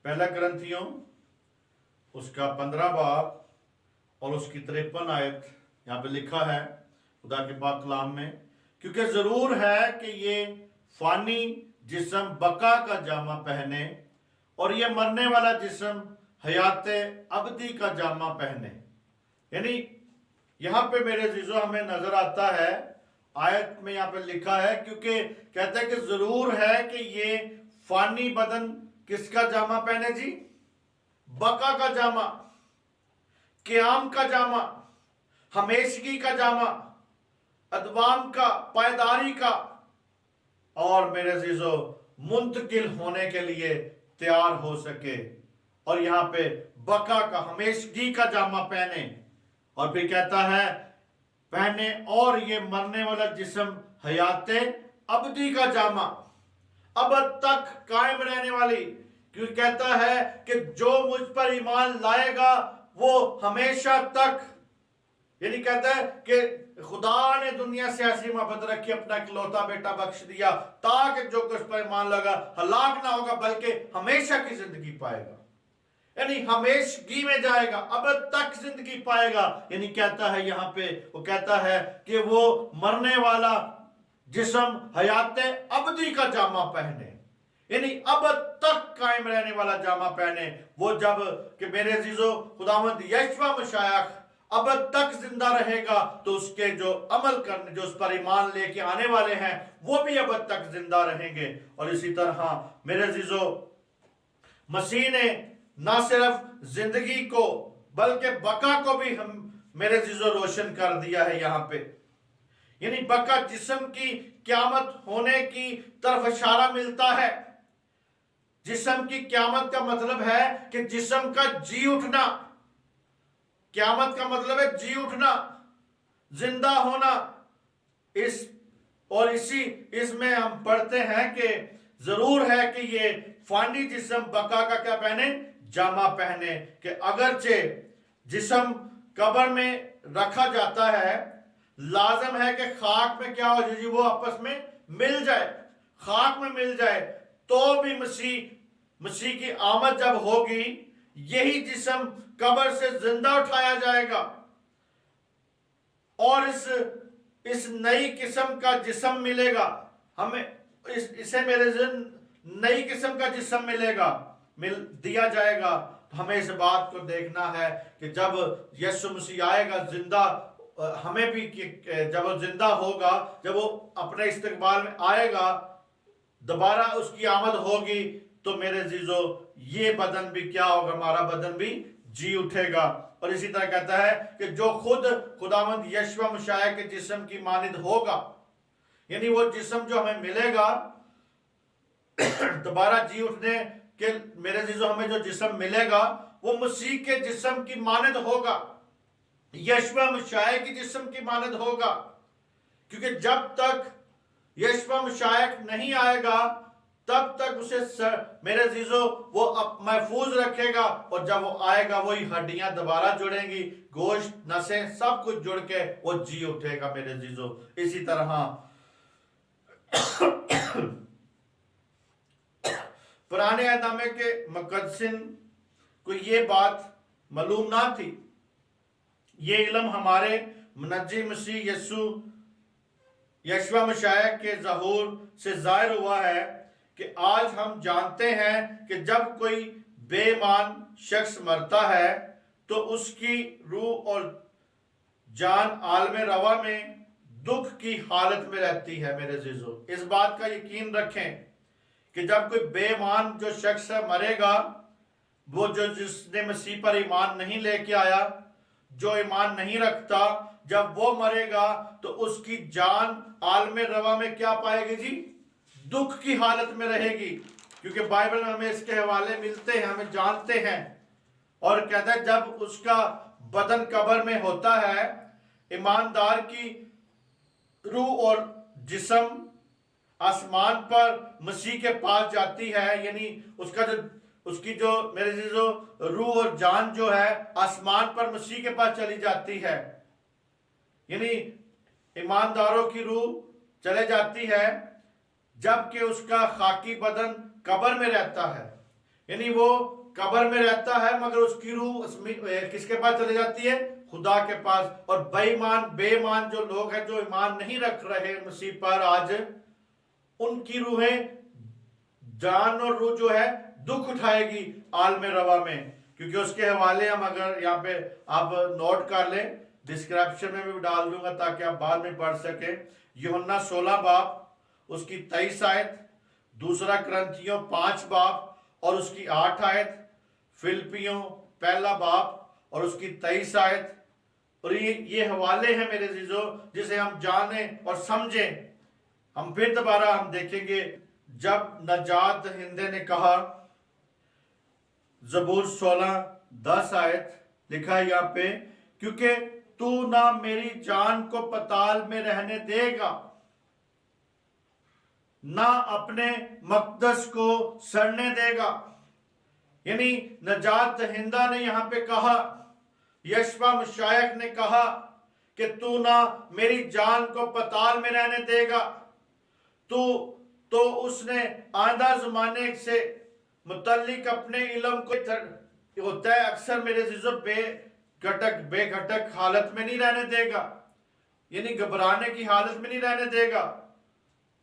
पहला कुरिन्थियों उसका 15 बाब और उसकी 53 आयत यहाँ पे लिखा है खुदा के पाक कलाम में, क्योंकि जरूर है कि ये फानी जिस्म बका का जामा पहने और ये मरने वाला जिस्म हयाते अबदी का जामा पहने। यानी यहाँ पे मेरे अजीजों हमें नजर आता है, आयत में यहाँ पे लिखा है, क्योंकि कहते हैं कि जरूर है कि ये फानी बदन किसका जामा पहने जी? बका का जामा, क़याम का जामा, हमेशगी का जामा, अदवाम का, पायदारी का, और मेरे अजीजों मुंतकिल होने के लिए तैयार हो सके। और यहां पे बका का, हमेशगी का जामा पहने। और फिर कहता है पहने और ये मरने वाला जिस्म हयाते अबदी का जामा, अब तक कायम रहने वाली। क्योंकि कहता है कि जो मुझ पर ईमान लाएगा वो हमेशा तक, यानी कहता है कि खुदा ने दुनिया से ऐसी मोहब्बत रखी, अपना इकलौता बेटा बख्श दिया ताकि जो कुछ पर ईमान लगा हलाक ना होगा बल्कि हमेशा की जिंदगी पाएगा। यानी हमेशगी में जाएगा, अब तक जिंदगी पाएगा। यानी कहता है यहाँ पे, वो कहता है कि वो मरने वाला जिस्म हयाते अबदी का जामा पहने, यानी अब तक कायम रहने वाला जामा पहने। वो जब कि मेरे अजीजों खुदावंद यीशु मसीह अब तक जिंदा रहेगा तो उसके जो अमल करने, जो उस पर ईमान लेके आने वाले हैं वो भी अब तक जिंदा रहेंगे। और इसी तरह मेरे अजीजों मसीह ने ना सिर्फ जिंदगी को बल्कि बका को भी हम मेरे अजीजों रोशन कर दिया है यहाँ पे। यानी बका जिस्म की क़यामत होने की तरफ इशारा मिलता है। जिस्म की क़यामत का मतलब है कि जिस्म का जी उठना। क़यामत का मतलब है जी उठना, जिंदा होना। इसमें हम पढ़ते हैं कि जरूर है कि ये फानी जिस्म बका का क्या पहने? जामा पहने। कि अगरचे जिस्म कब्र में रखा जाता है, लाजम है कि खाक में क्या हो जाए, वो आपस में मिल जाए, खाक में मिल जाए। तो भी मसीह की आमद जब होगी यही जिस्म कब्र से जिंदा उठाया जाएगा और इस नई किस्म का जिस्म मिलेगा हमें। इसे मेरे नई किस्म का जिस्म मिलेगा, दिया जाएगा। हमें इस बात को देखना है कि जब यीशु मसीह आएगा जिंदा, हमें भी जब वो जिंदा होगा, जब वो अपने इस्तकबाल में आएगा, दोबारा उसकी आमद होगी, तो मेरे अजीजों ये बदन भी क्या होगा? हमारा बदन भी जी उठेगा। और इसी तरह कहता है कि जो खुद खुदावंद यीशु मसीह के जिस्म की मानिंद होगा, यानी वो जिस्म जो हमें मिलेगा दोबारा जी उठने के, मेरे अजीजों हमें जो जिस्म मिलेगा वो मसीह के जिस्म की मानद होगा, यीशु मसीह की जिस्म की मानद होगा। क्योंकि जब तक यीशु मसीह नहीं आएगा तब तक उसे मेरे अजीजों वो महफूज रखेगा, और जब वो आएगा वही हड्डियां दोबारा जुड़ेंगी, गोश्त नसें सब कुछ जुड़ के वो जी उठेगा मेरे अजीजों। इसी तरह पुराने अहदनामे के मुकद्दसिन को ये बात मालूम ना थी। ये इल्म हमारे मुनज्जी मसीह यीशु मसीह के ज़हूर से ज़ाहिर हुआ है कि आज हम जानते हैं कि जब कोई बेईमान शख्स मरता है तो उसकी रूह और जान आलम रवा में दुख की हालत में रहती है मेरे अजीजों। इस बात का यकीन रखें कि जब कोई बेईमान जो शख्स मरेगा, वो जिसने मसीह पर ईमान नहीं लेके आया, जो ईमान नहीं रखता, जब वो मरेगा तो उसकी जान आलम रवा में क्या पाएगी जी? दुख की हालत में रहेगी। क्योंकि बाइबल में हमें इसके हवाले मिलते हैं, हमें जानते हैं, और कहता है जब उसका बदन कब्र में होता है, ईमानदार की रूह और जिस्म आसमान पर मसीह के पास जाती है, यानी उसकी जो मेरे जो रूह और जान जो है आसमान पर मसीह के पास चली जाती है। यानी ईमानदारों की रूह चले जाती है, जबकि उसका खाकी बदन कब्र में रहता है। यानी वो कब्र में रहता है मगर उसकी रूह किसके पास चली जाती है? खुदा के पास। और बेईमान जो लोग हैं, जो ईमान नहीं रख रहे मसीह पर आज, उनकी रूहें, जान और रूह जो है दुख उठाएगी आलम रवा में। क्योंकि उसके हवाले हम अगर यहाँ पे आप नोट कर लें, डिस्क्रिप्शन में भी डाल दूंगा ताकि आप बाद में पढ़ सके। यूहन्ना 16 बाब उसकी 23 आयत, दूसरा क्रंथियों 5 बाब और उसकी 8 आयत, फिलिपियों 1 बाब और उसकी 23 आयत। और ये हवाले हैं मेरे अजीजों जिसे हम जाने और समझें। हम फिर दोबारा हम देखेंगे, जब नजात हिंदे ने कहा, ज़बूर 16:10 आयत लिखा है यहाँ पे, क्योंकि तू ना मेरी जान को पताल में रहने देगा, ना अपने मकदस को सड़ने देगा। यानी नजात हिंदा ने यहां पे कहा, यशवा मुशायक ने कहा कि तू ना मेरी जान को पताल में रहने देगा। तो उसने आंदा जमाने से मुतल्लिक अपने इल्म को होता है अक्सर मेरे अजीजों बेघटक हालत में नहीं रहने देगा, यानी घबराने की हालत में नहीं रहने देगा।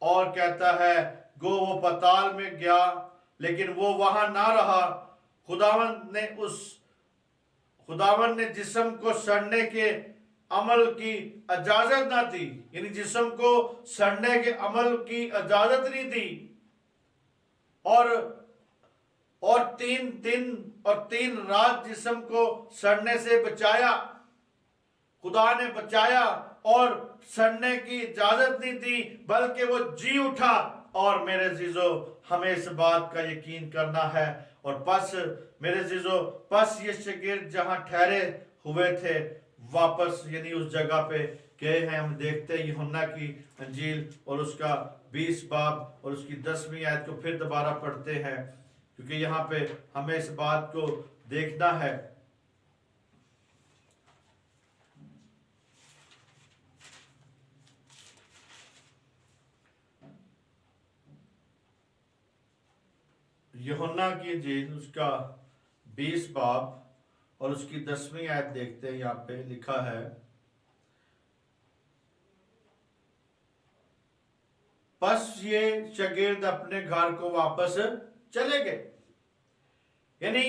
और कहता है गो वो पताल में गया लेकिन वो वहां ना रहा। खुदावन ने जिस्म को सड़ने के अमल की इजाजत ना दी, यानी जिस्म को सड़ने के अमल की इजाजत नहीं दी। और 3 दिन और 3 रात जिस्म को सड़ने से बचाया, खुदा ने बचाया और सड़ने की इजाजत नहीं दी, बल्कि वो जी उठा। और मेरे अजीजों हमें इस बात का यकीन करना है। और बस मेरे अजीजों, बस ये शागिर्द जहां ठहरे हुए थे वापस यानी उस जगह पे गए हैं। हम देखते हैं यूहन्ना की अंजील और उसका 20 बाब और उसकी 10वीं आयत को फिर दोबारा पढ़ते हैं, क्योंकि यहाँ पे हमें इस बात को देखना है। यूहन्ना की अंजील उसका 20 बाब और उसकी 10वीं आयत देखते हैं। यहाँ पे लिखा है, बस ये शागिर्द अपने घर को वापस चले गए। यानी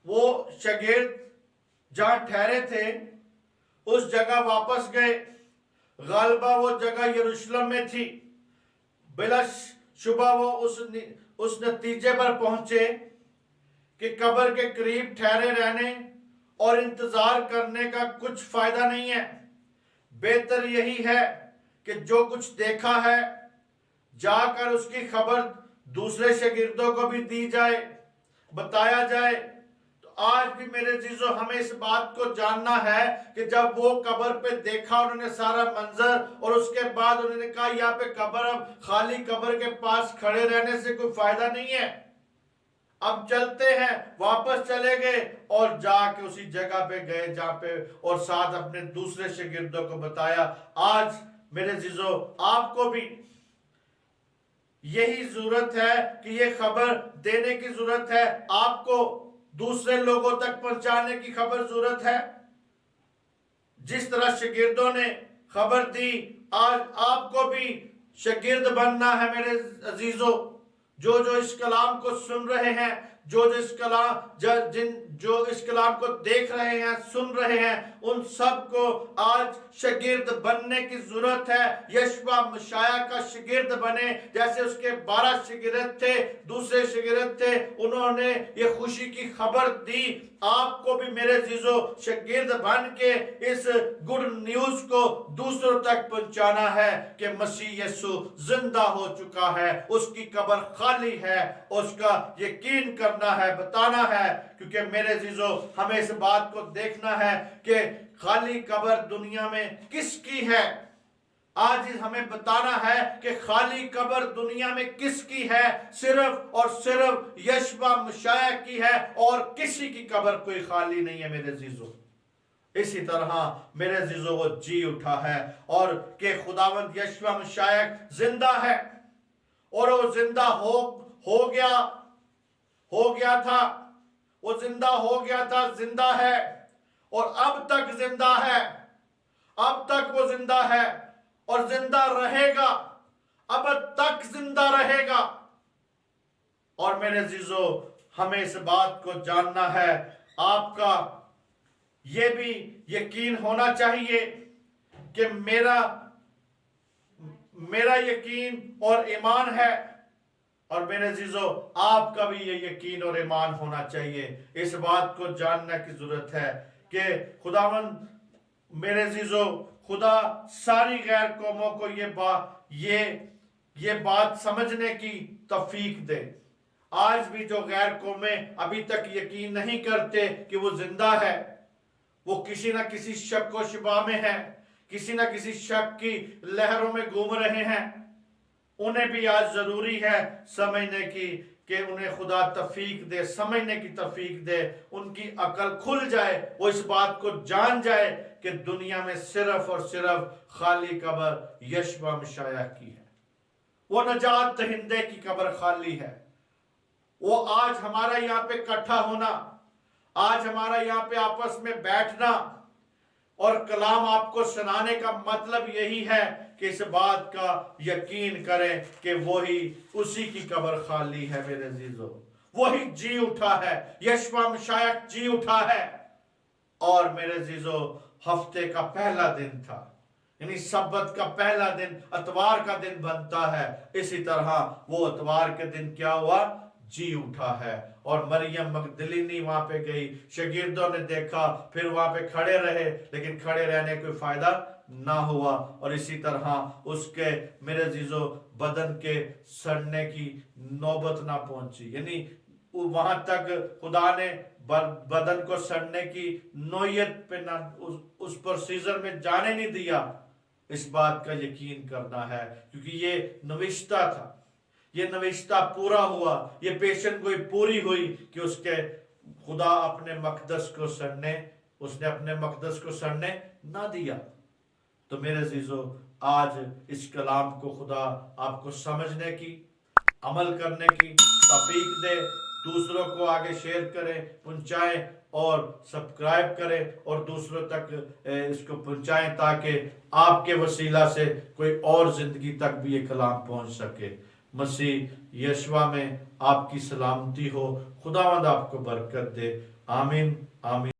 वो शागिर्द जहां ठहरे थे उस जगह वापस गए। गालबा वो जगह यरूशलेम में थी। बिला शुबा वो उस नतीजे पर पहुंचे कि कब्र के करीब ठहरे रहने और इंतजार करने का कुछ फायदा नहीं है। बेहतर यही है कि जो कुछ देखा है जाकर उसकी खबर दूसरे शागिर्दों को भी दी जाए, बताया जाए। तो भी मेरे जीजो हमें इस बात को जानना है कि जब वो कब्र पे देखा उन्होंने सारा मंजर, और उसके बाद उन्होंने कहा यहाँ पे कब्र, अब खाली कब्र के पास खड़े रहने से कोई फायदा नहीं है, अब चलते हैं। वापस चले गए और जाके उसी जगह पे गए जहां पे, और साथ अपने दूसरे शागिर्दों को बताया। आज मेरे जीजो आपको भी यही जरूरत है कि ये खबर देने की जरूरत है, आपको दूसरे लोगों तक पहुंचाने की खबर जरूरत है। जिस तरह शागिर्दों ने खबर दी, आज आपको भी शागिर्द बनना है मेरे अजीजों। जो इस कलाम को सुन रहे हैं, जो इस कलाम को देख रहे हैं, सुन रहे हैं, उन सब को आज शागिर्द बनने की जरूरत है। यशवा मशाया का शागिर्द बने, जैसे उसके 12 शागिर्द थे, दूसरे शागिर्द थे, उन्होंने ये खुशी की खबर दी। आपको भी मेरे जीजो शागिर्द बन के इस गुड न्यूज को दूसरों तक पहुंचाना है कि मसीह यीशु जिंदा हो चुका है, उसकी कब्र खाली है, उसका यकीन करना है, बताना है। क्योंकि मेरे जीजो हमें इस बात को देखना है कि खाली कब्र दुनिया में किसकी है। आज हमें बताना है कि खाली कब्र दुनिया में किसकी है, सिर्फ और सिर्फ यशवा मशाया की है, और किसी की कब्र कोई खाली नहीं है मेरे जीजो। इसी तरह मेरे जीजो वो जी उठा है, और कि खुदावंद यशवा मशाया जिंदा है, और वो जिंदा हो गया था, वो जिंदा हो गया था, जिंदा है, और अब तक जिंदा है, अब तक वो जिंदा है और जिंदा रहेगा, अब तक जिंदा रहेगा। और मेरे जीजो हमें इस बात को जानना है, आपका ये भी यकीन होना चाहिए कि मेरा यकीन और ईमान है, और मेरे जीजो आपका भी ये यकीन और ईमान होना चाहिए। इस बात को जानने की जरूरत है कि खुदावंद मेरे जीजो खुदा सारी गैर कौमों को ये बात समझने की तौफीक दे। आज भी जो गैर कौमें अभी तक यकीन नहीं करते कि वो जिंदा है, वो किसी ना किसी शक व शुबा में है, किसी ना किसी शक की लहरों में घूम रहे हैं, उन्हें भी आज जरूरी है समझने की कि उन्हें खुदा तौफीक दे, समझने की तौफीक दे, उनकी अकल खुल जाए, वो इस बात को जान जाए कि दुनिया में सिर्फ और सिर्फ खाली कब्र यशवा मशाया की है, वो नजात दहिंदे की कब्र खाली है। वो आज हमारा यहाँ पे इकट्ठा होना, आज हमारा यहाँ पे आपस में बैठना और कलाम आपको सुनाने का मतलब यही है कि इस बात का यकीन करें कि वही उसी की कब्र खाली है मेरे अजीजों, वही जी उठा है, यशवा मशाया जी उठा है। और मेरे अजीजों हफ्ते का पहला दिन था, यानी सब्बत का पहला दिन अतवार का दिन बनता है, इसी तरह वो अतवार के दिन क्या हुआ, जी उठा है। और मरियम मगदलिनी वहां पे गई, शागिर्दों ने देखा, फिर वहां पे खड़े रहे, लेकिन खड़े रहने कोई फायदा ना हुआ, और इसी तरह उसके मेरे अजीजों बदन के सड़ने की नौबत ना पहुंची, यानी वहां तक खुदा ने बदन को सड़ने की नोयत पे ना उस प्रोसीजर में जाने नहीं दिया। इस बात का यकीन करना है क्योंकि ये नविश्ता था, ये नविश्ता पूरा हुआ, ये पेशन कोई पूरी हुई कि उसके खुदा अपने मकदस को सड़ने, उसने अपने मकदस को सड़ने ना दिया। तो मेरे अजीजों आज इस कलाम को खुदा आपको समझने की, अमल करने की तौफीक दे, दूसरों को आगे शेयर करें, पहुंचाएं और सब्सक्राइब करें और दूसरों तक इसको पहुंचाएं ताकि आपके वसीला से कोई और जिंदगी तक भी ये कलाम पहुंच सके। मसीह यशवा में आपकी सलामती हो, खुदावंद आपको बरकत दे। आमीन आमीन।